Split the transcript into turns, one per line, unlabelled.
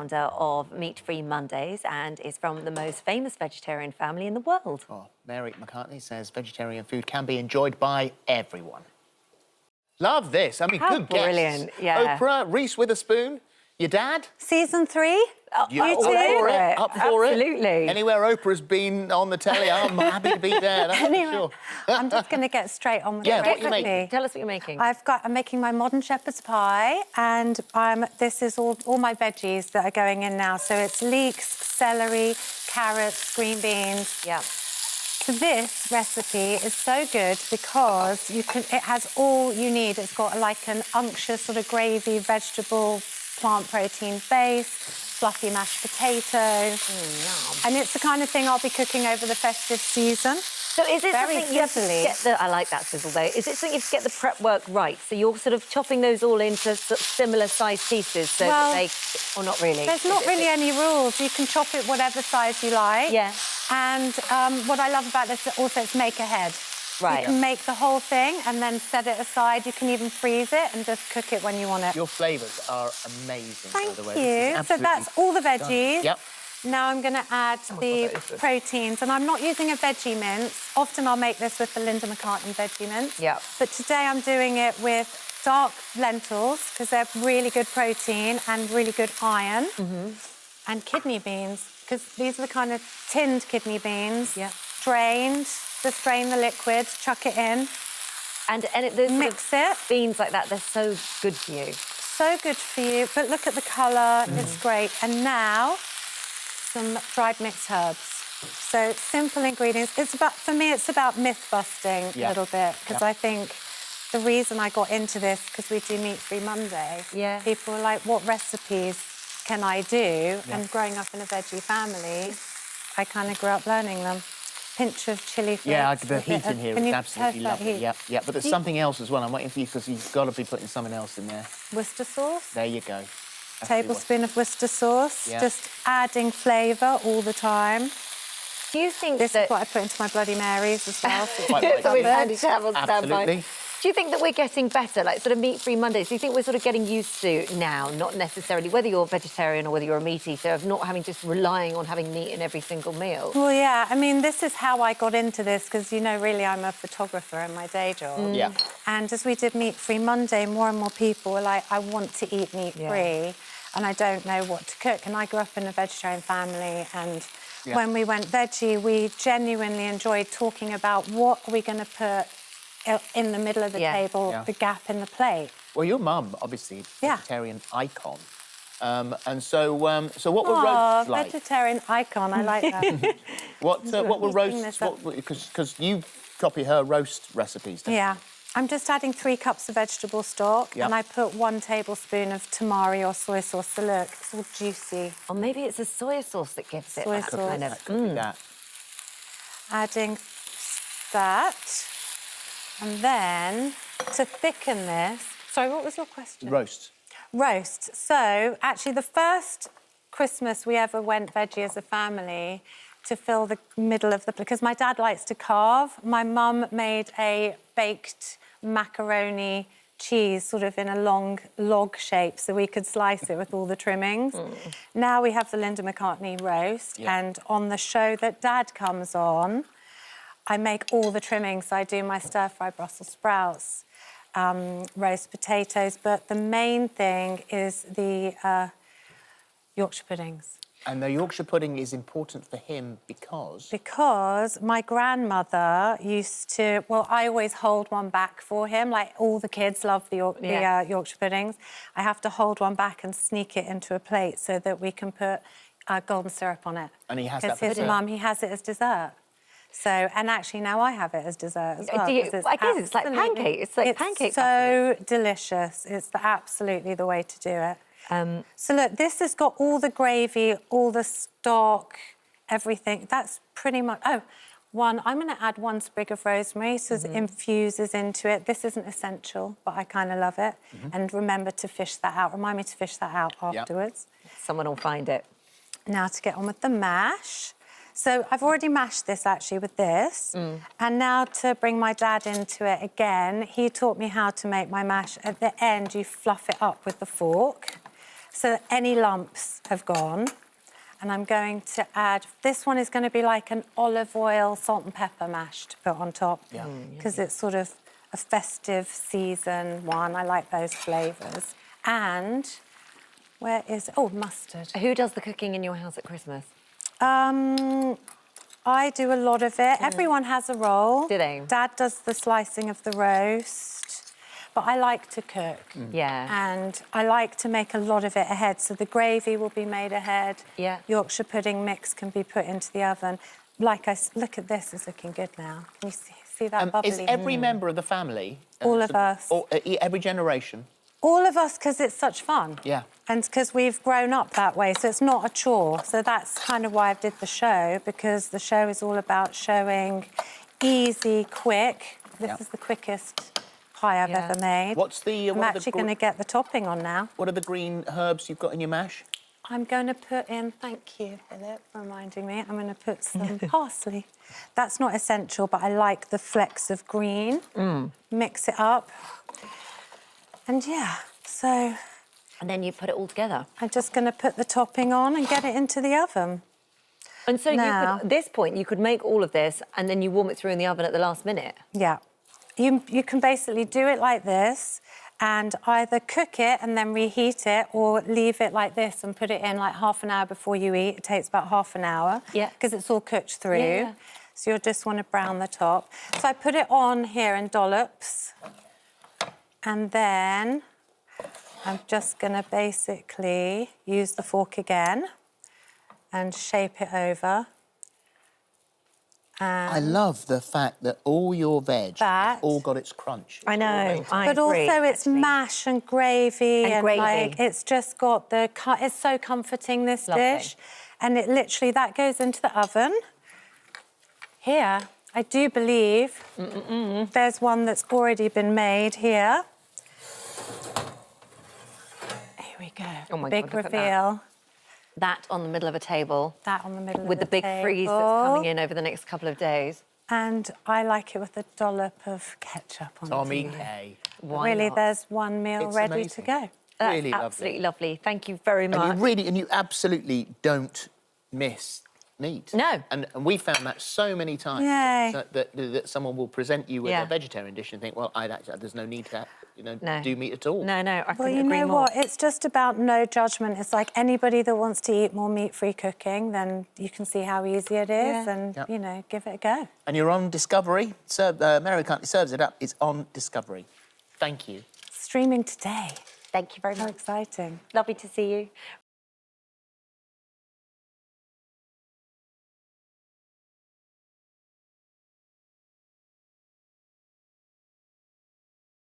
founder of Meat-Free Mondays and is from the most famous vegetarian family in the world.
Oh, Mary McCartney says vegetarian food can be enjoyed by everyone. Love this. I mean,
How
good
brilliant,
guests.
yeah.
Oprah, Reese Witherspoon, your dad?
Season 3?
You
You
up
too?
for it? Up for it?
Absolutely.
Anywhere Oprah's been on the telly, I'm happy to be there, that's
Anyway,
for sure.
I'm just going to get straight on with
Yeah,
it
what you
quickly.
making?
Tell us what you're making.
I'm making my modern shepherd's pie, and this is all my veggies that are going in now. So it's leeks, celery, carrots, green beans.
Yeah.
So this recipe is so good because it has all you need. It's got like an unctuous sort of gravy, vegetable, plant protein base, fluffy mashed potato. And it's the kind of thing I'll be cooking over the festive season.
So is it
Very
something you have to
sizzly.
get the... I like that sizzle, though. Is it something you have to get the prep work right? So you're sort of chopping those all into sort of similar-sized pieces so that they... Or not really?
There's not really any rules. You can chop it whatever size you like.
Yeah.
And what I love about this also, it's make ahead.
Right.
You can make the whole thing and then set it aside. You can even freeze it and just cook it when you want it.
Your flavours are amazing, by the way.
Thank you. So that's all the veggies.
Yep.
Now I'm going to add the proteins, and I'm not using a veggie mince. Often I'll make this with the Linda McCartney veggie mince.
Yeah.
But today I'm doing it with dark lentils because they're really good protein and really good iron. And kidney beans, because these are the kind of tinned kidney beans.
Yeah.
Drained, just drain the liquid, chuck it in.
And those
Mix it.
beans like that, they're so good for you.
So good for you, but look at the colour, it's great. And now, some dried mixed herbs. So simple ingredients. For me, it's about myth busting a little bit, because I think the reason I got into this, because we do Meat-Free Monday, people were like, what recipes can I do? And growing up in a veggie family, I kind of grew up learning them. Pinch of chilli flakes.
Yeah, the heat in here is absolutely lovely.
Heat?
Yeah, but there's something else as well. I'm waiting for you because you've got to be putting something else in there.
Worcester sauce.
There you go.
Tablespoon of Worcester sauce.
Yeah.
Just adding flavour all the time.
Do you think
This
that...
is what I put into my Bloody Marys as well. So
Quite
It's always handy to have on standby.
Absolutely.
Do you think that we're getting better, like sort of Meat-Free Mondays? Do you think we're sort of getting used to now, not necessarily, whether you're vegetarian or whether you're a meat eater, of not having just relying on having meat in every single meal?
Well, yeah, I mean, this is how I got into this, because, you know, really, I'm a photographer in my day job.
Yeah.
And as we did Meat-Free Monday, more and more people were like, I want to eat meat-free, and I don't know what to cook. And I grew up in a vegetarian family, and when we went veggie, we genuinely enjoyed talking about what are we going to put in the middle of the table, the gap in the plate.
Well, your mum, obviously, vegetarian icon. And so what were roasts like?
Vegetarian icon, I like that.
What were roasts? Because you copy her roast recipes, don't you?
Yeah. I'm just adding 3 cups of vegetable stock, and I put 1 tablespoon of tamari or soy sauce. So look, it's all juicy.
Or maybe it's the soy sauce that gives it
Soy
that
sauce.
kind of...
Could be that.
Adding that. And then, to thicken this... Sorry, what was your question?
Roast.
Roast. So, actually, the first Christmas we ever went veggie as a family to fill the middle of the... Because my dad likes to carve. My mum made a baked macaroni cheese sort of in a long log shape so we could slice it with all the trimmings. Now we have the Linda McCartney roast, and on the show that Dad comes on, I make all the trimmings. So I do my stir-fry Brussels sprouts, roast potatoes, but the main thing is the Yorkshire puddings.
And the Yorkshire pudding is important for him because...
Because my grandmother used to... Well, I always hold one back for him. Like, all the kids love the Yorkshire puddings. I have to hold one back and sneak it into a plate so that we can put golden syrup on it.
And he has that for
Because his
dessert?
mum, he has it as dessert. So, and actually now I have it as dessert as well.
I guess it's like pancake. It's like pancake.
It's so delicious. It's absolutely the way to do it. So look, this has got all the gravy, all the stock, everything. That's pretty much... Oh, I'm going to add 1 sprig of rosemary so it infuses into it. This isn't essential, but I kind of love it. And remember to fish that out. Remind me to fish that out afterwards.
Someone will find it.
Now to get on with the mash. So I've already mashed this, actually, with this. And now to bring my dad into it again, he taught me how to make my mash. At the end, you fluff it up with the fork. so that any lumps have gone. And I'm going to add, this one is going to be like an olive oil, salt and pepper mash to put on top.
Yeah.
Because it's sort of a festive season one. I like those flavours. And where is, oh, mustard.
Who does the cooking in your house at Christmas?
I do a lot of it. Everyone has a role.
Do they?
Dad does the slicing of the roast, but I like to cook.
Yeah.
And I like to make a lot of it ahead. So the gravy will be made ahead.
Yeah.
Yorkshire pudding mix can be put into the oven. Look at this, it's looking good now. Can you see that bubbly?
Is every member of the family...
All of us.
Or, every generation?
All of us, because it's such fun.
Yeah.
And because we've grown up that way, so it's not a chore. So that's kind of why I did the show, because the show is all about showing easy, quick. This is the quickest pie I've ever made.
What's the...
I'm actually going to get the topping on now.
What are the green herbs you've got in your mash?
I'm going to put in, thank you, Philip, for reminding me, I'm going to put some parsley. That's not essential, but I like the flecks of green. Mix it up. And yeah, so...
And then you put it all together.
I'm just going to put the topping on and get it into the oven.
And so
Now-
you could, at this point, you could make all of this and then you warm it through in the oven at the last minute.
Yeah. You can basically do it like this and either cook it and then reheat it or leave it like this and put it in like half an hour before you eat. It takes about half an hour.
Yeah.
Because it's all cooked through.
Yeah.
So you'll just want to brown the top. So I put it on here in dollops. And then I'm just going to basically use the fork again and shape it over.
I love the fact that all your veg has all got its crunch.
I know, I
But
agree,
also it's
actually.
mash and gravy
And gravy.
like it's just got the it's so comforting, this
Lovely.
dish. And it literally that goes into the oven. Here, I do believe there's one that's already been made here. Here we go.
Oh my
Big
God, look at that.
reveal.
That on the middle of a table.
That on the middle
With
of
the big freeze that's coming in over the next couple of days.
And I like it with a dollop of ketchup on
Tommy
it.
K.
Why
Really,
not?
there's one meal
It's
ready
amazing.
to go.
That's
Really
absolutely lovely. Thank you very much.
And you absolutely don't miss meat.
No.
And we found that so many times.
Yay.
That someone will present you with
Yeah.
a vegetarian dish and think, well, there's no need to,
No.
do meat at all.
No, I
Well,
couldn't
you
agree
know
more.
what? It's just about no judgment. It's like anybody that wants to eat more meat-free cooking, then you can see how easy it is and, give it a go.
And you're on Discovery. Mary McCartney serves it up. It's on Discovery. Thank you.
Streaming today.
Thank you very
How
much.
exciting.
Lovely to see you.